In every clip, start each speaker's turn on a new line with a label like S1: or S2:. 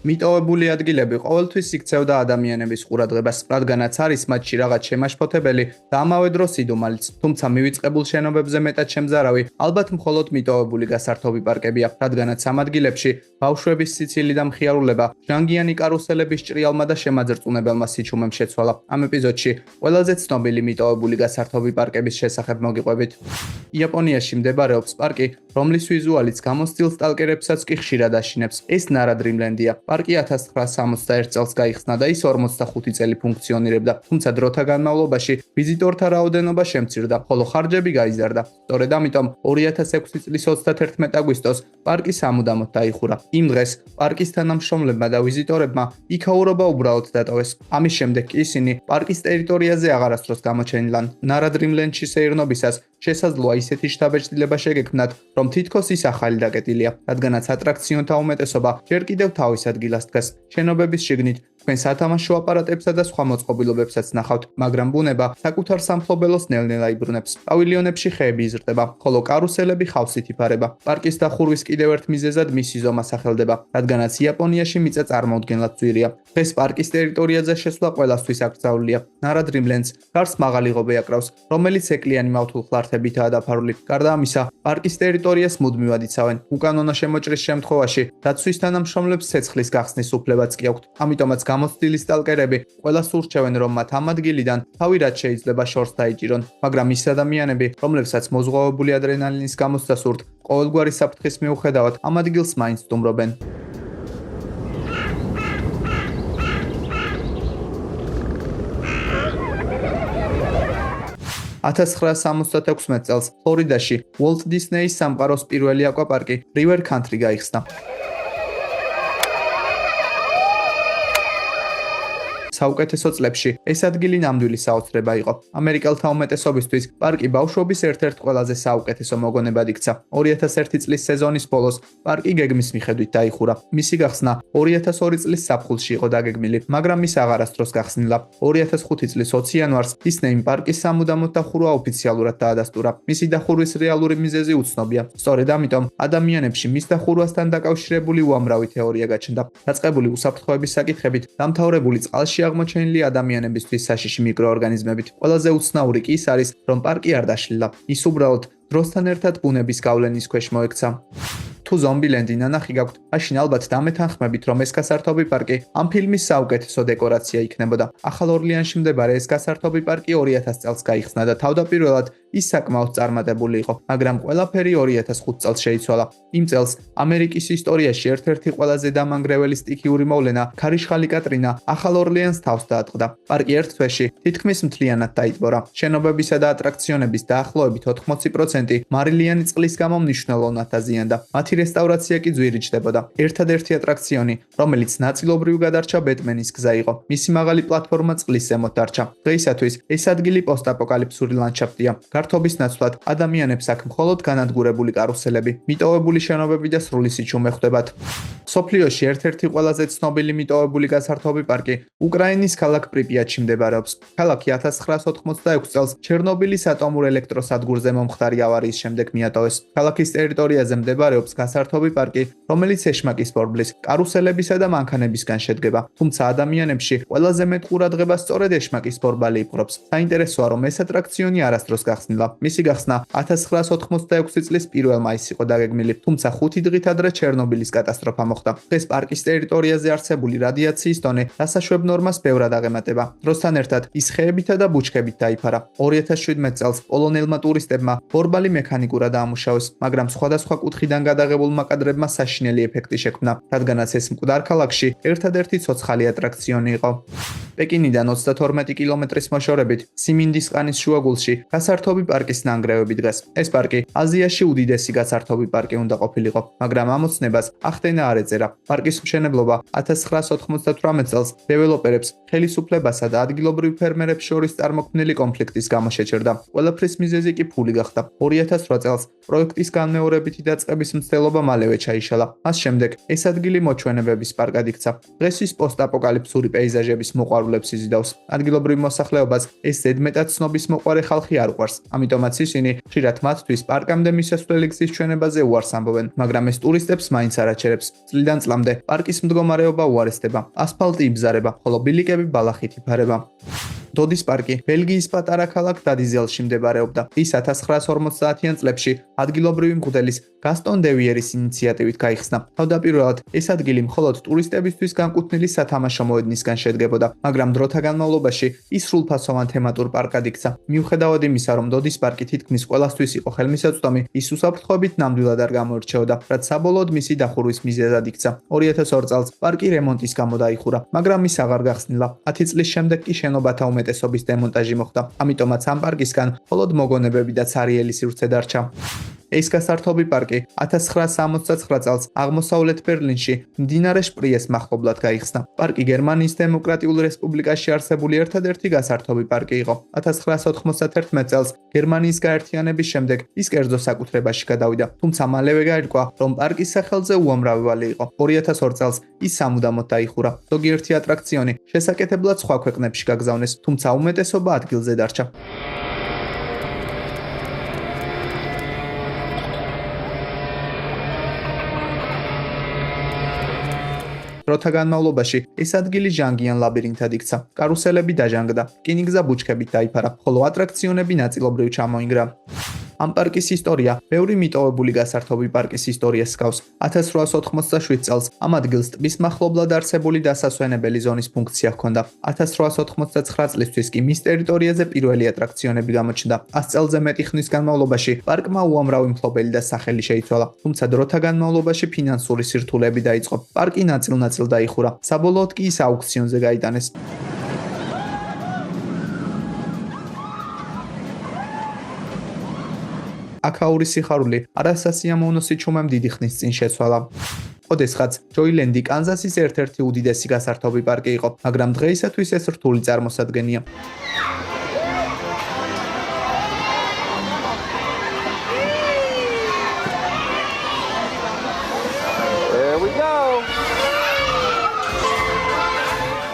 S1: მიტოვებული ადგილები ყოველთვის იქცევდა ადამიანების ყურადღებას, რადგანაც არის მათში რაღაც შემაშფოთებელი და ამავე დროს იდუმალიც. თუმცა მივიწყებულ შენობებზე მეტად შემზარავი ალბათ მხოლოდ მიტოვებული გასართობი პარკებია, რადგანაც ამ ადგილებში ბავშვების სიცილი და მხიარულება ჟანგიანი კარუსელების ჭრიალმა და შემაძრწუნებელმა სიჩუმემ შეცვალა. ამ ეპიზოდში ყველაზე ცნობილი მიტოვებული გასართობი პარკების შესახებ მოგიყვებით. იაპონიაში მდებარეობს პარკი, რომლის ვიზუალიც გამოცდილ სტალკერებსაც კი ხშირად აშინებს. ეს ნარა დრიმლენდია. პარკი 1961 წელს გაიხსნა და ის 45 წელი ფუნქციონირებდა, თუმცა დროთა განმავლობაში ვიზიტორთა რაოდენობა შემცირდა, ხოლო ხარჯები გაიზარდა. სწორედ ამიტომ 2006 წლის 31 აგვისტოს პარკი სამუდამოდ დაიხურა. იმ დღეს პარკის თანამშრომლებმა და ვიზიტორებმა იქაურობა უბრალოდ დატოვეს. ამის შემდეგ კი ისინი პარკის ტერიტორიაზე აღარასდროს გამოჩენილან. ნარა დრიმლენდში სეირნობისას შესაძლოა ისეთი შთაბეჭდილება შეგექმნათ, რომ თითქოს ის ახალი დაკეტილია, რადგანაც ატრაქციონთა უმეტესობა ჯერ კიდევ თავის ადგილას დგას. შენობების შიგნით თქვენ სათამაშო აპარატებსა და სხვა მოწყობილობებსაც ნახავთ, მაგრამ ბუნება საკუთარ სამფლობელოს ნელ-ნელა იბრუნებს. პავილიონებში ხეები იზრდება, ხოლო კარუსელები ხავსით იფარება. პარკის დახურვის კიდევ ერთ მიზეზად მისი ზომა სახელდება, რადგანაც იაპონიაში მიწა წარმოუდგენლად ძვირია. დღეს პარკის ტერიტორიაზე შესვლა ყველასთვის აკრძალულია. ნარა დრიმლენდს გარს მაღალი ღობე აკრავს, რომელიც ეკლიანი მავთულხლართებითაა დაფარული. გარდა ამისა, პარკის ტერიტორიას მუდმივად იცავენ. უკანონო შემოჭრის შემთხვევაში დაცვის თანამშრომლებს ცეცხლის გახსნის უფლებაც კი აქვთ. ამიტომაც გამოცდილი სტალკერები ყველას ურჩევენ, რომ მათ ამ ადგილიდან თავი რაც შეიძლება შორს დაიჭირონ, მაგრამ ის ადამიანები, რომლებსაც მოზღვავებული ადრენალინის გამოცდა სურთ, ყოველგვარი საფრთხის მიუხედავად ამ ადგილს მაინც სტუმრობენ. 1966 წელს ფლორიდაში უოლტ დისნეის სამყაროს პირველი აკვაპარკი რივერ კანტრი გაიხსნა. საუკეთესო წლებში ეს ადგილი ნამდვილი საოცრება იყო. ამერიკელთა უმეტესობისთვის პარკი ბავშვობის ერთ-ერთ ყველაზე საუკეთესო მოგონებად იქცა. 2001 წლის სეზონის ბოლოს პარკი გეგმის მიხედვით დაიხურა. მისი გახსნა 2002 წლის ზაფხულში იყო დაგეგმილი, მაგრამ ის აღარასდროს გახსნილა. 2005 წლის 20 იანვარს დისნეიმ პარკის სამუდამოდ დახურვა ოფიციალურად დაადასტურა. მისი დახურვის რეალური მიზეზი უცნობია. სწორედ ამიტომ ადამიანებში მის დახურვასთან დაკავშირებული უამრავი თეორია გაჩნდა. დაწყებული უსაფრთხოების საკითხებით, დამთავრებული წყალში აღმოჩენილი ადამიანებისთვის საშიში მიკროორგანიზმებით. ყველაზე უცნაური კი ის არის, რომ პარკი არ დაშლილა. ის უბრალოდ დროსთან ერთად ბუნების გავლენის ქვეშ მოექცა. თუ ზომბილენდი ნანახი გაქვთ, მაშინ ალბათ დამეთანხმებით, რომ ეს გასართობი პარკი ამ ფილმის საუკეთესო დეკორაცია იქნებოდა. ახალ ორლიანში მდებარე ეს გასართობი პარკი 2000 წელს გაიხსნა და თავდაპირველად ის საკმაოდ წარმატებული იყო, მაგრამ ყველაფერი 2005 წელს შეიცვალა. იმ წელს ამერიკის ისტორიაში ერთ-ერთი ყველაზე დამანგრეველი სტიქიური მოვლენა, ქარიშხალი კატრინა, ახალ ორლიანს თავს დაატყდა. პარკი ერთ თვეში თითქმის მთლიანად დაიტბორა. შენობებისა და ატრაქციონების დაახლოებით 80% მარილიანი წყლის გამო მნიშვნელოვნად დაზიანდა. მათი რესტავრაცია კი ძვირი ჩდებოდა. ერთადერთი ატრაქციონი, რომელიც ნაწილობრივ გადარჩა ბეტმენის გზა იყო. მისი მაღალი პლატფორმა წყლის ზემოთ დარჩა. დღეისათვის ეს ადგილი პოსტაპოკალიფსური ლანდშაფტია. გართობის ნაცვლად ადამიანებს აქ მხოლოდ განადგურებული კარუსელები, მიტოვებული შენობები და სრული სიჩუმე ხვდებათ. სოფლიოში ერთ-ერთი ყველაზე ცნობილი მიტოვებული გასართობი პარკი უკრაინის ქალაქ პრიპიატში მდებარეობს. ქალაქი 1986 წელს ჩერნობილის ატომურ ელექტროსადგურზე მომხდარი ავარიის შემდეგ მიატოვეს. ქალაქის ტერიტორიაზე მდებარეობს გასართობი პარკი, რომელიც ეშმაკის ბორბლის, კარუსელებისა და მანქანებისგან შედგება. თუმცა ადამიანებში ყველაზე მეტ ყურადღებას სწორედ ეშმაკის ბორბალი იპყრობს. საინტერესოა, რომ ეს ატრაქციონი არასდროს გახსნილა. მისი გახსნა 1986 წლის 1 მაისს იყო დაგეგმილი, თუმცა 5 დღით ადრე ჩერნობილის კატასტროფა მოხდა. დღეს პარკის ტერიტორიაზე არსებული რადიაციის დონე დასაშვებ ნორმას ბევრად აღემატება. დროსთან ერთად ის ხეებითა და ბუჩქებით დაიფარა. 2017 წელს პოლონელმა ტურისტებმა ბორბალი მექანიკურად აამუშავეს, მაგრამ სხვადასხვა კუთხიდან გადაღებულმა კადრებმა საშინელი ეფექტი შექმნა, რადგანაც ეს მკვდარ ქალაქში ერთადერთი ცოცხალი ატრაქციონი იყო. პეკინიდან 32 კილომეტრის მოშორებით სიმინდის ყანის შუაგულში გასართობი პარკის ნანგრევები დგას. ეს პარკი აზიაში უდიდესი გასართობი პარკი უნდა ყოფილიყო, მაგრამ ამოცნებას ახდენა არ ეწერა. პარკის მშენებლობა 1998 წელს დეველოპერებს, ხელისუფლებასა და ადგილობრივ ფერმერებს შორის წარმოქმნილი კონფლიქტის გამო შეჩერდა. ყველაფრის მიზეზი კი ფული გახდა. 2008 წელს პროექტის განმეორებითი დაწყების მცდელობა მალევე ჩაიშალა. მას შემდეგ ეს ადგილი მოჩვენებების პარკად იქცა. დღეს ის პოსტაპოკალიფსური პეიზაჟების მოყვარულ სიყვარულებს იზიდავს. ადგილობრივ მოსახლეობას ეს ზედმეტად ცნობის მოყვარე ხალხი არ უყვარს. ამიტომაც ისინი ხშირად მათთვის პარკამდე მისასვლელი გზის ჩვენებაზე უარს ამბობენ, მაგრამ ეს ტურისტებს მაინც არ აჩერებს. წლიდან წლამდე პარკის მდგომარეობა უარესდება. ასფალტი იბზარება, ხოლო ბილიკები ბალახით იფარება. დოდის პარკი ბელგიის პატარა ქალაქ დადიზელში მდებარეობდა. ის 1950-იან წლებში ადგილობრივი მღვდლის გასტონ დე ვიერის ინიციატივით გაიხსნა. თავდაპირველად ეს ადგილი მხოლოდ ტურისტებისთვის განკუთვნილი სათამაშო მოედნისგან შედგებოდა, მაგრამ დროთა განმავლობაში ის სრულფასოვან თემატურ პარკად იქცა. მიუხედავად იმისა, რომ დოდის პარკი თითქმის ყველასთვის იყო ხელმისაწვდომი, ის უსაფრთხოებით ნამდვილად არ გამოირჩეოდა, რაც საბოლოოდ მისი დახურვის მიზეზად იქცა. 2002 წელს პარკი რემონტის გამო დაიხურა, მაგრამ ის აღარ გახსნილა. 10 წლის შემდეგ კი შენობათა უმეტესობის დემონტაჟი მოხდა. ამიტომაც ამ პარკისგან მხოლოდ მოგონებები და ცარიელი სივრცე დარჩა. ეს გასართობი პარკი 1969 წელს აღმოსავლეთ ბერლინში მდინარე შპრიეს მახლობლად გაიხსნა. პარკი გერმანიის დემოკრატიულ რესპუბლიკაში არსებული ერთადერთი გასართობი პარკი იყო. 1991 წელს გერმანიის გაერთიანების შემდეგ ის კერძო საკუთრებაში გადავიდა, თუმცა მალევე გაირკვა, რომ პარკის სახელზე უამრავი ვალი იყო. 2002 წელს ის სამუდამოდ დაიხურა. ზოგიერთი ატრაქციონი შესაკეთებლად სხვა ქვეყნებში გაგზავნეს, თუმცა უმეტესობა ადგილზე დარჩა. დროთა განმავლობაში ეს ადგილი ჟანგიან ლაბირინთად იქცა. კარუსელები დაჟანგდა, რკინიგზა ბუჩქებით დაიფარა, ხოლო ატრაქციონები ნაწილობრივ ჩამოინგრა. ამ პარკის ისტორია ბევრი მიტოვებული გასართობი პარკის ისტორიას ჰგავს. 1887 წელს ამ ადგილს ტბის მახლობლად არსებული დასასვენებელი ზონის ფუნქცია ჰქონდა. 1899 წლისთვის კი მის ტერიტორიაზე პირველი ატრაქციონები გამოჩნდა. 100 წელზე მეტი ხნის განმავლობაში პარკმა უამრავი მფლობელი და სახელი შეიცვალა, თუმცა დროთა განმავლობაში ფინანსური სირთულეები დაიწყო. პარკი ნაწილ-ნაწილ დაიხურა. საბოლოოდ კი ის აუქციონზე გაიტანეს. აქაური სიხარული არასასიამოვნო სიჩუმემ დიდი ხნის წინ შეცვალა. ოდესღაც ჯოილენდი კანზასის ერთ-ერთი უდიდესი გასართობი პარკი იყო, მაგრამ დღეისათვის ეს რთული წარმოსადგენია.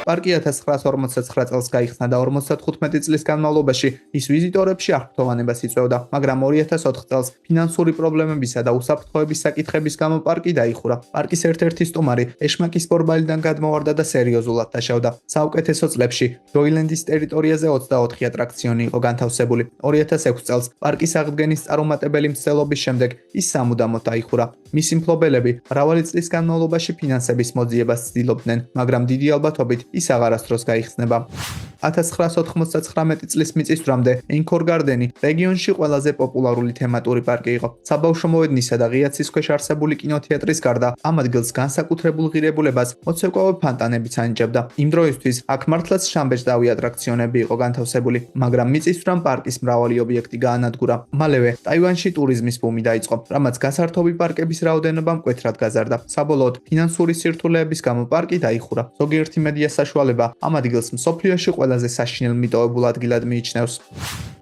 S1: პარკი 1959 წელს გაიხსნა და 55 წლის განმავლობაში ის ვიზიტორებში აღფრთოვანებას იწვევდა, მაგრამ 2004 წელს ფინანსური პრობლემებისა და უსაფრთხოების საკითხების გამო პარკი დაიხურა. პარკის ერთ-ერთი სტუმარი ეშმაკის პორბალიდან გადმოვარდა და სერიოზულად დაშავდა. საუკეთესო წლებში ჯოილენდის ტერიტორიაზე 24 ატრაქციონი იყო განთავსებული. 2006 წელს პარკის აღდგენის წარუმატებელი მცდელობის შემდეგ ის სამუდამოდ დაიხურა. მისი მფლობელები მრავალი წლის განმავლობაში ფინანსების მოძიებას ცდილობდნენ, მაგრამ დიდი ალბათობით ის აღარასდროს გაიხსნება. 1999 წლის მიწისძვრამდე ენქორ გარდენი რეგიონში ყველაზე პოპულარული თემატური პარკი იყო. საბავშვო მოედნისა და ღია ცის ქვეშ არსებული კინოთეატრის გარდა ამ ადგილს განსაკუთრებულ ღირებულებას მოცეკვავე ფანტანებიც ანიჭებდა. იმ დროისთვის აქ მართლაც შამბეჭდავი ატრაქციონები იყო განთავსებული, მაგრამ მიწისძვრამ პარკის მრავალი ობიექტი გაანადგურა. მალევე ტაივანში ტურიზმის ბუმი დაიწყო, რამაც გასართობი პარკების რაოდენობა მკვეთრად გაზარდა. საბოლოოდ ფინანსური სირთულეების გამო პარკი დაიხურა. ზოგიერთი მედია საშუალება ამ ადგილს მსოფლიოში ყველაზე საშინელ მიტოვებულ ადგილად მიიჩნევს.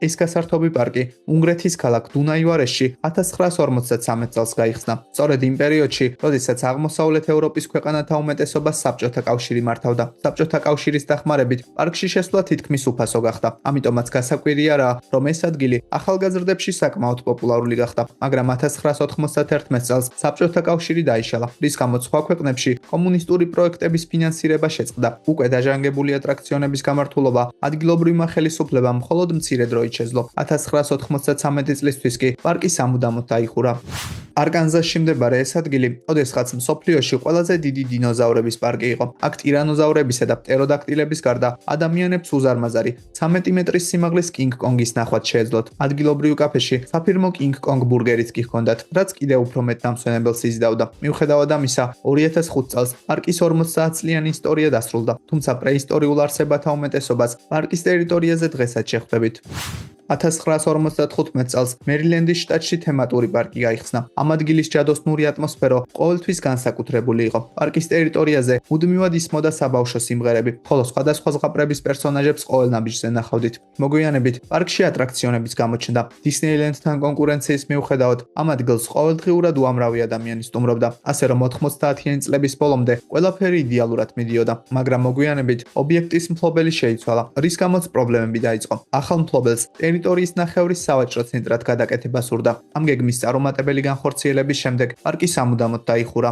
S1: ეს გასართობი პარკი უნგრეთის ქალაქ დუნაივარესში 1953 წელს გაიხსნა. სწორედ იმ პერიოდში, როდესაც აღმოსავლეთ ევროპის ქვეყანათა უმეტესობას საბჭოთა კავშირი მართავდა. საბჭოთა კავშირის დახმარებით პარკში შესვლა თითქმის უფასო გახდა. ამიტომაც გასაკვირი არაა, რომ ეს ადგილი ახალგაზრდებში საკმაოდ პოპულარული გახდა, მაგრამ 1991 წელს საბჭოთა კავშირი დაიშალა, რის გამოც სხვა ქვეყნებში კომუნისტური პროექტების ფინანსირება შეწყდა. უკვე დაჟანგებული ატრაქციონების გამართულობა ადგილობრივმა ხელისუფლებამ მხოლოდ მცირე დროით შეძლო. 1993 წლისთვის კი პარკი სამუდამოდ დაიხურა. არკანზასში მდებარე ეს ადგილი ოდესღაც მსოფლიოში ყველაზე დიდი დინოზავრების პარკი იყო. აქ ტირანოზავრებისა და პტეროდაქტილების გარდა ადამიანებს უზარმაზარი 13 მეტრის სიმაღლის კინგ კონგის ნახვაც შეეძლოთ. ადგილობრივ კაფეში საფირმო კინგ კონგ ბურგერიც კი ჰქონდათ, რაც კიდევ უფრო მეტ დამსვენებელს იზიდავდა. მიუხედავად ამისა, 2005 წელს პარკის 50 წლიანი ისტორია დასრულდა, თუმცა პრეისტორიულ არსებათა უმეტესობას პარკის ტერიტორიაზე დღესაც შეხვდებით. 1955 წელს მერილენდის შტატში თემატური პარკი გაიხსნა. ამ ადგილის ჯადოსნური ატმოსფერო ყოველთვის განსაკუთრებული იყო. პარკის ტერიტორიაზე მუდმივად ისმოდა საბავშვო სიმღერები, ხოლო სხვადასხვა ზღაპრების პერსონაჟებს ყოველ ნაბიჯზე ნახავდით. მოგვიანებით პარკში ატრაქციონებიც გამოჩნდა. დისნეილენდთან კონკურენციის მიუხედავად, ამ ადგილს ყოველდღიურად უამრავი ადამიანი სტუმრობდა, ასე რომ 90-იანი წლების ბოლომდე ყველაფერი იდეალურად მიდიოდა, მაგრამ მოგვიანებით ობიექტის მფლობელი შეიცვალა, რის გამოც პრობლემები დაიწყო. ახალ მფლობელს ტერიტორიის ნახევრის სავაჭრო ცენტრად გადაკეთება სურდა. ამ გეგმის წარუმატებელი განხორციელების შემდეგ პარკი სამუდამოდ დაიხურა.